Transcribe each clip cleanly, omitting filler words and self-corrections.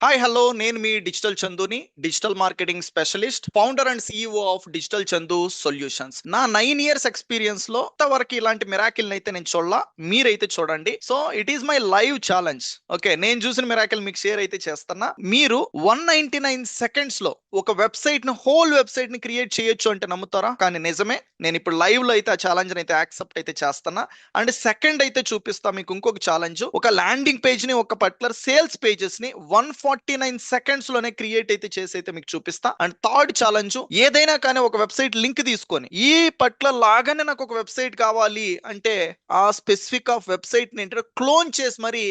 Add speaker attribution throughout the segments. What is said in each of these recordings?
Speaker 1: Hi hello నేను మీ digital చందుని digital marketing specialist founder and CEO of digital Chandu solutions. నా 9 years ఎక్స్పీరియన్స్ లో ఇంతవరకు ఇలాంటి మిరాకిల్ అయితే నేను చూడలా. మీరైతే చూడండి. So it is my live challenge. Okay, నేను చూసిన మిరాకిల్ మీకు షేర్ అయితే చేస్తున్నా. మీరు 199 seconds లో ఒక వెబ్సైట్ ని హోల్ వెబ్సైట్ ని క్రియేట్ చేయొచ్చు అంటే నమ్ముతారా? కానీ నిజమే. నేను ఇప్పుడు లైవ్ లో అయితే ఆ ఛాలెంజ్ అయితే యాక్సెప్ట్ అయితే చేస్తున్నా. అండ్ సెకండ్ అయితే చూపిస్తా మీకు ఇంకొక ఛాలెంజ్. ఒక ల్యాండింగ్ పేజ్ ని, ఒక పర్టికులర్ సేల్స్ పేజెస్ ని 149 seconds లోనే క్రియేట్ అయితే చేసి అయితే మీకు చూపిస్తా. అండ్ థర్డ్ ఛాలెంజ్, ఏదైనా కానీ ఒక వెబ్సైట్ లింక్ తీసుకొని ఈ పట్ల లాగానే నాకు ఒక వెబ్సైట్ కావాలి అంటే ఆ స్పెసిఫిక్ ఆఫ్ వెబ్సైట్ ని క్లోన్ చేసి మరి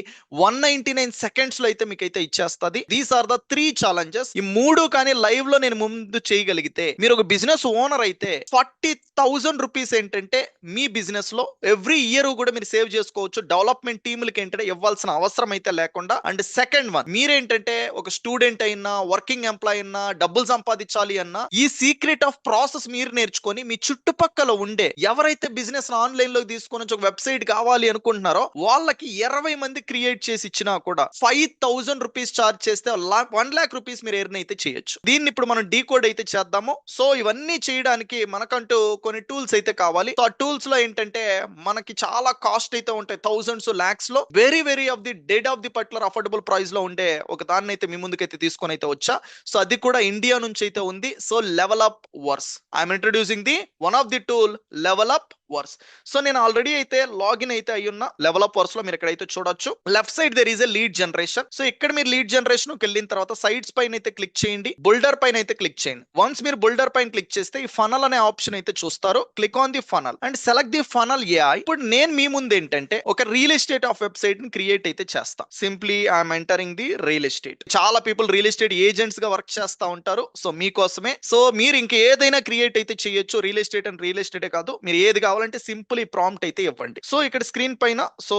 Speaker 1: 199 seconds లో అయితే మీకు అయితే ఇచ్చేస్తుంది. These are the 3 challenges. ఈ మూడు కానీ లైవ్ లో నేను ముందు చేయగలిగితే మీరు ఒక బిజినెస్ ఓనర్ అయితే 40,000 రూపీస్ ఏంటంటే మీ బిజినెస్ లో ఎవ్రీ ఇయర్ కూడా మీరు సేవ్ చేసుకోవచ్చు. డెవలప్మెంట్ టీములకి ఏంటంటే ఇవ్వాల్సిన అవసరం అయితే లేకుండా. అండ్ సెకండ్ వన్, మీరేంటంటే ఒక స్టూడెంట్ అయినా, వర్కింగ్ ఎంప్లాయ్ అయినా, డబ్బులు సంపాదించాలి అన్నా ఈ సీక్రెట్ ఆఫ్ ప్రాసెస్ మీరు నేర్చుకొని మీ చుట్టుపక్కల ఉండే ఎవరైతే బిజినెస్ ఆన్లైన్ లో తీసుకొని ఒక వెబ్సైట్ కావాలి అనుకుంటున్నారో వాళ్ళకి 20 మంది క్రియేట్ చేసి ఇచ్చినా కూడా 5,000 రూపీస్ చార్జ్ చేస్తే 1 lakh రూపీస్ మీరు ఎర్న్ అయితే చేయొచ్చు. దీన్ని ఇప్పుడు మనం డీకోడ్ అయితే చేద్దాము. సో ఇవన్నీ చేయడానికి మనకంటూ కొన్ని టూల్స్ అయితే కావాలి. సో ఆ టూల్స్ లో ఏంటంటే మనకి చాలా కాస్ట్ అయితే ఉంటాయి, థౌసండ్స్ లాక్స్ లో. Very very of the dead of the particular affordable price లో ఉండే ఒక దాన్ని అయితే మీ ముందుకైతే తీసుకొని అయితే వచ్చా. సో అది కూడా ఇండియా నుంచి అయితే ఉంది. So level up verse, I'm introducing the one of the tool level up verse. So నేను ఆల్రెడీ అయితే లాగిన్ అయితే అయ్యున్న లెవెల్ అప్ వర్స్ లో. మీరు ఇక్కడ అయితే చూడొచ్చు left side there is a lead generation. So ఇక్కడ మీరు లీడ్ జనరేషన్ కి వెళ్ళిన తర్వాత సైట్స్ పైన అయితే క్లిక్ చేయండి, బుల్డర్ పైన అయితే క్లిక్ చేయండి. వన్స్ మీరు బుల్డర్ పైన క్లిక్ చేస్తే ఈ ఫనల్ అనే ఆప్షన్ అయితే చూస్తారు. Click on the funnel and select the funnel AI. ఇప్పుడు నేను మీ ముందు ఏంటంటే ఒక రియల్ ఎస్టేట్ ఆఫ్ వెబ్సైట్ ని క్రియేట్ అయితే చేస్తా. Simply I'm entering the real estate. చాలా పీపుల్ రియల్ ఎస్టేట్ ఏజెంట్స్ గా వర్క్ చేస్తా ఉంటారు. సో మీకోసమే. సో మీరు ఇంకా ఏదైనా క్రియేట్ అయితే చేయొచ్చు. రియల్ ఎస్టేట్ అండ్ రియల్ ఎస్టేటే కాదు, మీరు ఏది కావాలంటే సింపుల్ ఈ ప్రాంప్ట్ అయితే ఇవ్వండి. సో ఇక్కడ స్క్రీన్ పైన, so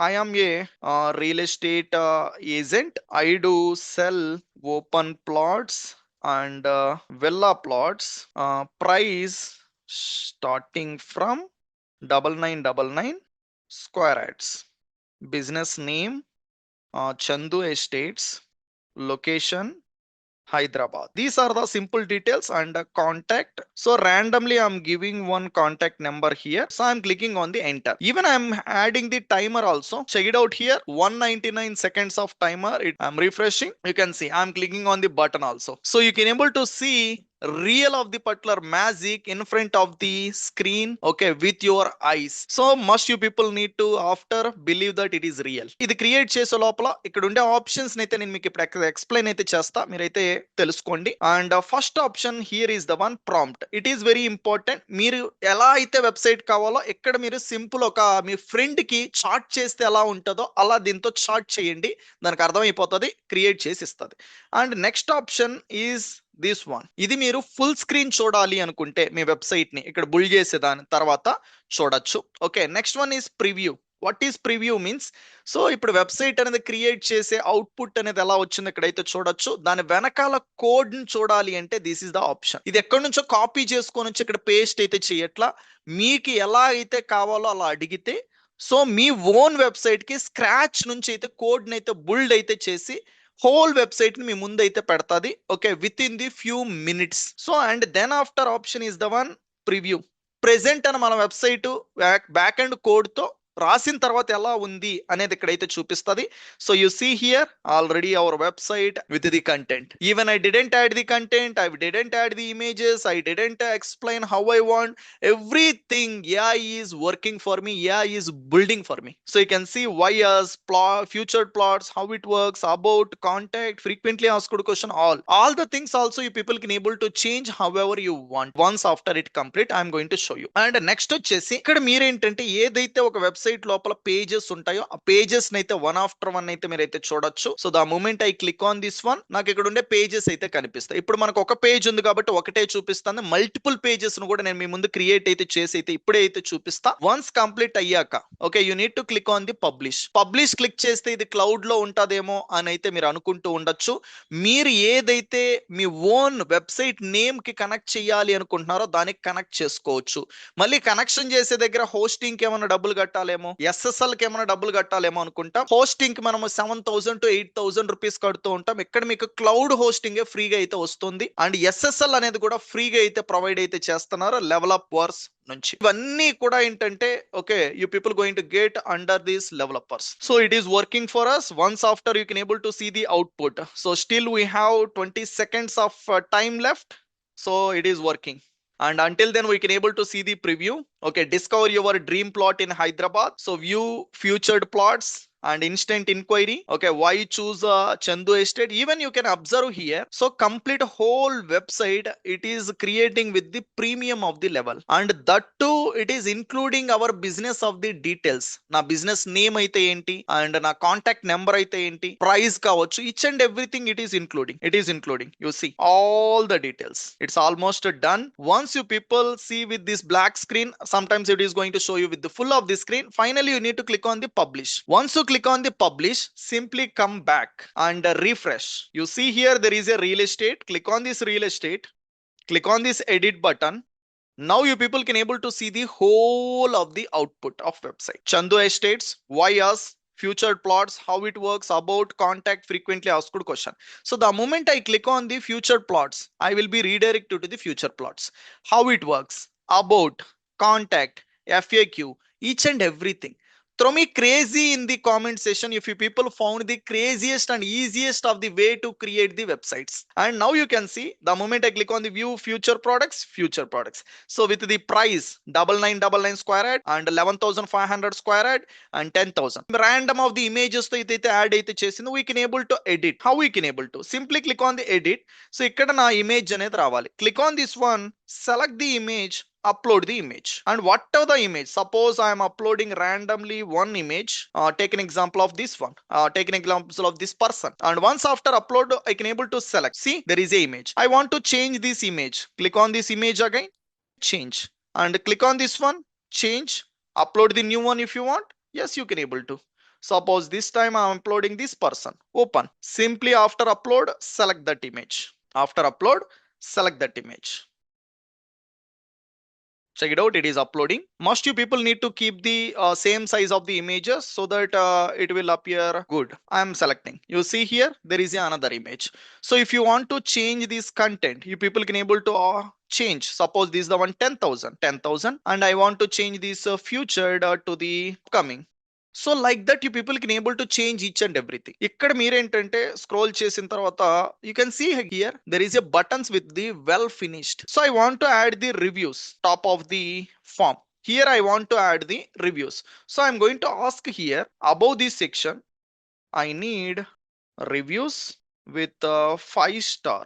Speaker 1: I'm a real estate agent, I do cell open plots and villa plots, price starting from 9999 square yards, business name Chandu Estates, location Hyderabad. These are the simple details and contact. So randomly I'm giving one contact number here. So I'm clicking on the enter. Even I'm adding the timer also. Check it out here. 199 seconds of timer. I'm refreshing. You can see I'm clicking on the button also. So you can able to see real of the particular magic in front of the screen, okay, with your eyes. So must you people need to after believe that it is real. ఇది create చేసే లోపల ఇక్కడ ఉండే options అయితే నేను మీకు ఇప్పుడు explain అయితే చేస్తా, మీరైతే తెలుసుకోండి. And first option here is the one prompt. It is very important. మీరు ఎలా అయితే వెబ్సైట్ కావాలో ఇక్కడ మీరు సింపుల్ ఒక మీ ఫ్రెండ్ కి చాట్ చేస్తే ఎలా ఉంటుందో అలా దీంతో చాట్ చేయండి, దానికి అర్థమైపోతుంది, క్రియేట్ చేసి ఇస్తుంది. And next option is this one. ఇది మీరు ఫుల్ స్క్రీన్ చూడాలి అనుకుంటే మీ వెబ్సైట్ ని ఇక్కడ బుల్ చేసే దాని తర్వాత చూడొచ్చు. Okay, next one is preview. What is preview means, so ఇప్పుడు వెబ్సైట్ అనేది క్రియేట్ చేసే అవుట్పుట్ అనేది ఎలా వచ్చింది ఇక్కడైతే చూడొచ్చు. దాని వెనకాల కోడ్ ని చూడాలి అంటే దిస్ ఇస్ ద ఆప్షన్. ఇది ఎక్కడి నుంచో కాపీ చేసుకొని వచ్చి ఇక్కడ పేస్ట్ అయితే చేయట్లా, మీకు ఎలా అయితే కావాలో అలా అడిగితే సో మీ ఓన్ వెబ్సైట్ కి స్క్రాచ్ నుంచి అయితే కోడ్ ని అయితే బుల్డ్ అయితే చేసి హోల్ వెబ్సైట్ ని మీ ముందు అయితే పెడతాది. Okay, within the few minutes. So and then after option is the one preview. Present అని మన వెబ్సైట్ బ్యాక్ అండ్ కోడ్ తో రాసిన తర్వాత ఎలా ఉంది అనేది ఇక్కడైతే చూపిస్తుంది. So you see here already our website with the content. Even I didn't add the content, I didn't add the images, I didn't explain how I want. Everything AI is working for me, AI is building for me. So you can see why as plot, featured plots, how it works, about, contact, frequently asked question, all the things also you people can able to change however you want. Once after it complete I'm going to show you. And next వచ్చేసి ఇక్కడ మీరేంటంటే ఏదైతే ఒక website లోపల pages ఉంటాయో ఆ pages అయితే one after one అయితే మీరైతే చూడొచ్చు. So the moment I click on this one నాకు ఇక్కడ ఉండే పేజెస్ అయితే కనిపిస్తాయి. ఇప్పుడు మనకు ఒక పేజ్ ఉంది కాబట్టి ఒకటే చూపిస్తాను. మల్టిపుల్ పేజెస్ ను కూడా నేను మీ ముందు క్రియేట్ అయితే చేసి అయితే ఇప్పుడే అయితే చూపిస్తా. వన్స్ కంప్లీట్ అయ్యాక okay you need to click on the publish. Publish click చేస్తే ఇది క్లౌడ్ లో ఉంటదేమో అని అయితే మీరు అనుకుంటూ ఉండొచ్చు. మీరు ఏదైతే మీ ఓన్ వెబ్సైట్ నేమ్ కి కనెక్ట్ చేయాలి అనుకుంటున్నారో దానికి కనెక్ట్ చేసుకోవచ్చు. మళ్ళీ కనెక్షన్ చేసే దగ్గర హోస్టింగ్ కి ఏమైనా డబ్బులు కట్టాలి కట్టాలేమో, ఎస్ఎస్ఎల్ కి ఏమైనా డబ్బులు కట్టాలేమో అనుకుంటాం. హోస్టింగ్ కి మనము 7,000 to 8,000 రూపీస్ కడుతూ ఉంటాం. ఇక్కడ మీకు క్లౌడ్ హోస్టింగ్ ఫ్రీగా అయితే వస్తుంది. అండ్ ఎస్ఎస్ఎల్ అనేది కూడా ఫ్రీగా అయితే ప్రొవైడ్ అయితే చేస్తున్నారు లెవెల్ అప్ వర్స్ నుంచి. ఇవన్నీ కూడా ఏంటంటే okay, you people going to get under these developers. So it is working for us. Once after you can able to see the output. So still we have 20 seconds of time left. So it is working. And until then we can able to see the preview. Okay, discover your dream plot in Hyderabad. So view featured plots and instant inquiry. Okay, why choose Chandu Estate? Even you can observe here. So complete whole website it is creating with the premium of the level, and that too it is including our business of the details. Na business name aithe enti and na contact number aithe enti, price kavachu, each and everything it is including. It is including. You see all the details. It's almost done. Once you people see with this black screen, sometimes it is going to show you with the full of the screen. Finally you need to click on the publish. Once you click on the publish, simply come back and refresh. You see here there is a real estate. Click on this real estate, click on this edit button. Now you people can able to see the whole of the output of website. Chandu Estates, why us, future plots, how it works, about, contact, frequently asked question. So the moment I click on the future plots, I will be redirected to the future plots. How it works, about, contact, FAQ, each and everything. Throw me crazy in the comment section if you people found the craziest and easiest of the way to create the websites. And now you can see the moment I click on the view future products. So with the price 9999 square ad and 11,500 square ad and 10,000 random of the images to idaithe add aithe chesindi, we can able to edit. How we can able to simply click on the edit. So ikkada na image anedi ravali. Click on this one, select the image, upload the image, and whatever the image, suppose I am uploading randomly one image, take an example of this one, take an example of this person, and once after upload I can able to select. See, there is a image. I want to change this image. Click on this image again, change, and click on this one, change, upload the new one if you want. Yes, you can able to. Suppose this time I am uploading this person, open. Simply after upload, select that image. After upload, select that image. Check it out, it is uploading. Must you people need to keep the same size of the images so that it will appear good. I am selecting. You see here there is another image. So if you want to change this content, you people can able to change. Suppose this is the one 10,000 and I want to change this featured to the upcoming. So like that you people can able to change each and everything. ఇక్కడ మీరేంటంటే scroll చేసిన తర్వాత you can see here there is a buttons with the well finished. So I want to add the reviews top of the form. Here I want to add the reviews. So I'm going to ask here above this section, I need reviews with 5 star.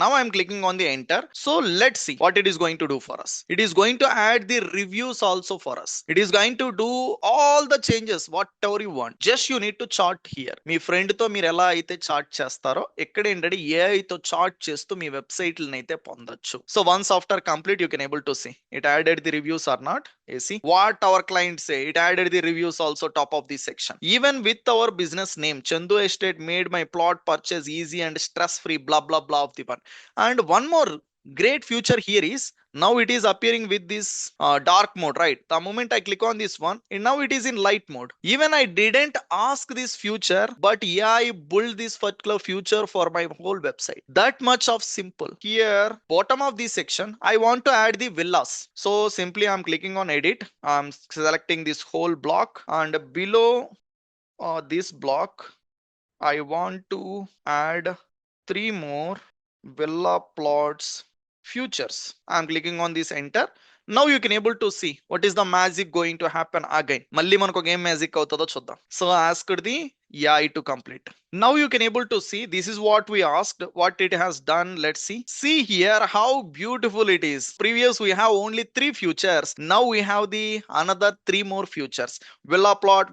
Speaker 1: Now I'm clicking on the enter. So let's see what it is going to do for us. It is going to add the reviews also for us. It is going to do all the changes whatever you want. Just you need to chart here. Me friend తో మీరు ఎలా అయితే chart చేస్తారో ఇక్కడ ఏంటంటే AI తో chart చేస్తూ మీ వెబ్సైట్లను అయితే పొందొచ్చు. So once after complete you can able to see it added the reviews or not. You see what our clients say, it added the reviews also top of this section. Even with our business name Chandu Estate made my plot purchase easy and stress free blah blah blah of the one. And one more great feature here is now it is appearing with this dark mode, right? The moment I click on this one and now it is in light mode. Even I didn't ask this feature, but yeah, I built this particular feature for my whole website. That much of simple. Here bottom of this section I want to add the villas. So simply I'm clicking on edit, I'm selecting this whole block, and below this block I want to add 3 more villa plots futures. I'm clicking on this enter. Now you can able to see what is the magic going to happen again. Malli manaku game magic avutado chuddam. So asked the AI to complete. Now you can able to see this is what we asked, what it has done. Let's see. See here how beautiful it is. Previous we have only 3 features. Now we have the another 3 more features. Villa plot,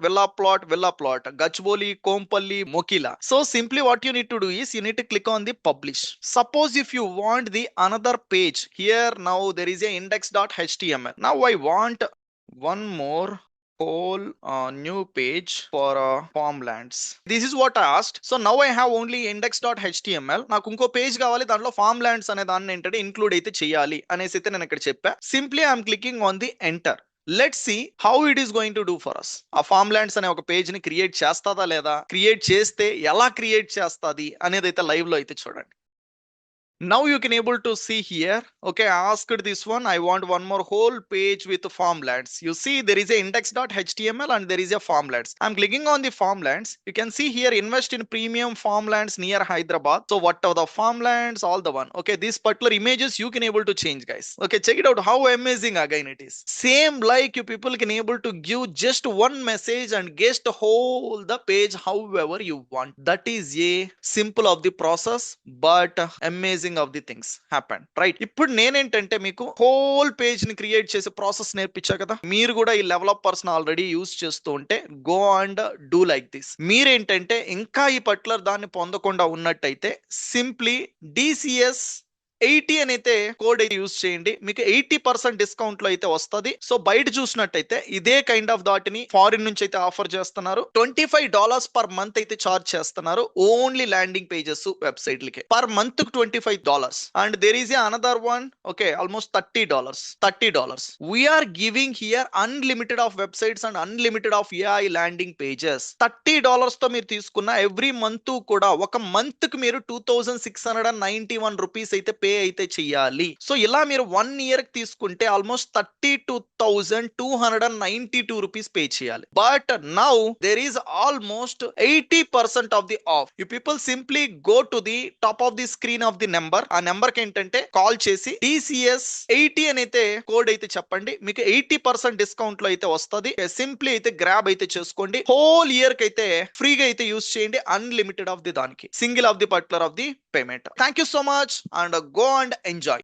Speaker 1: Gachboli, Kompalli, Mokila. So simply what you need to do is you need to click on the publish. Suppose if you want the another page here, now there is a index.html. Now I want one more whole new page for farmlands. This is what I asked. So now I have only index.html. నాకు ఇంకో page కావాలి, దాంట్లో farmlands అనే దాన్ని ఏంటంటే include అయితే చేయాలి అనేసి అయితే నేను ఇక్కడ చెప్పా. Simply I'm clicking on the enter. Let's see how it is going to do for us. ఆ ఫార్మ్ ల్యాండ్స్ అనే ఒక పేజ్ ని క్రియేట్ చేస్తాదా లేదా, క్రియేట్ చేస్తే ఎలా క్రియేట్ చేస్తాది అనేది అయితే లైవ్ లో అయితే చూడండి. Now you can able to see here. Okay, I asked this one. I want one more whole page with farmlands. You see there is a index.html and there is a farmlands. I'm clicking on the farmlands. You can see here invest in premium farmlands near Hyderabad. So what are the farmlands? All the one. Okay, these particular images you can able to change, guys. Okay, check it out. How amazing again it is. Same like you people can able to give just one message and guest whole the page however you want. That is a simple of the process, but amazing of the things happen right. ఇప్పుడు నేనేంటంటే మీకు whole page ని create చేసే process నేర్పించా కదా, మీరు కూడా ఈ developers already use చేస్తూ ఉంటే go and do like this. మీరేంటంటే ఇంకా ఈ పర్టికులర్ దాన్ని పొందకుండా ఉన్నట్టయితే సింప్లీ DCS 80 అని అయితే కోడ్ అయితే యూజ్ చేయండి, మీకు 80% డిస్కౌంట్ లో అయితే వస్తుంది. సో బయట చూసినట్టయితే ఇదే కైండ్ ఆఫ్ దాటిని ఫారిన్ నుంచి అయితే ఆఫర్ చేస్తున్నారు. $25 పర్ మంత్ అయితే చార్జ్ చేస్తున్నారు ఓన్లీ ల్యాండింగ్ పేజెస్ వెబ్సైట్ లకి. Per month $25 and there is another one. Okay, almost $30. We're giving here unlimited of websites and unlimited of AI landing pages. $30 తో మీరు తీసుకున్న every month కూడా ఒక month కి మీరు 2691 రూపీస్ అయితే పే అయితే చెయ్యాలి. సో ఇలా మీరు 1 ఇయర్ కి తీసుకుంటే ఆల్మోస్ట్ 32,292 రూపీస్ పే చేయాలి. But now there is almost 80% off the off. You people simply go to the top of the screen of the number. ఆ నెంబర్ కి ఏంటంటే కాల్ చేసి DCS 80 అని అయితే కోడ్ అయితే చెప్పండి, మీకు 80% డిస్కౌంట్ లో అయితే వస్తుంది. సింప్లీ అయితే గ్రాబ్ అయితే చేసుకోండి. హోల్ ఇయర్ కి అయితే ఫ్రీగా అయితే యూస్ చేయండి, అన్లిమిటెడ్ ఆఫ్ ది దానికి, single of the particular of the payment. Thank you so much and go and enjoy.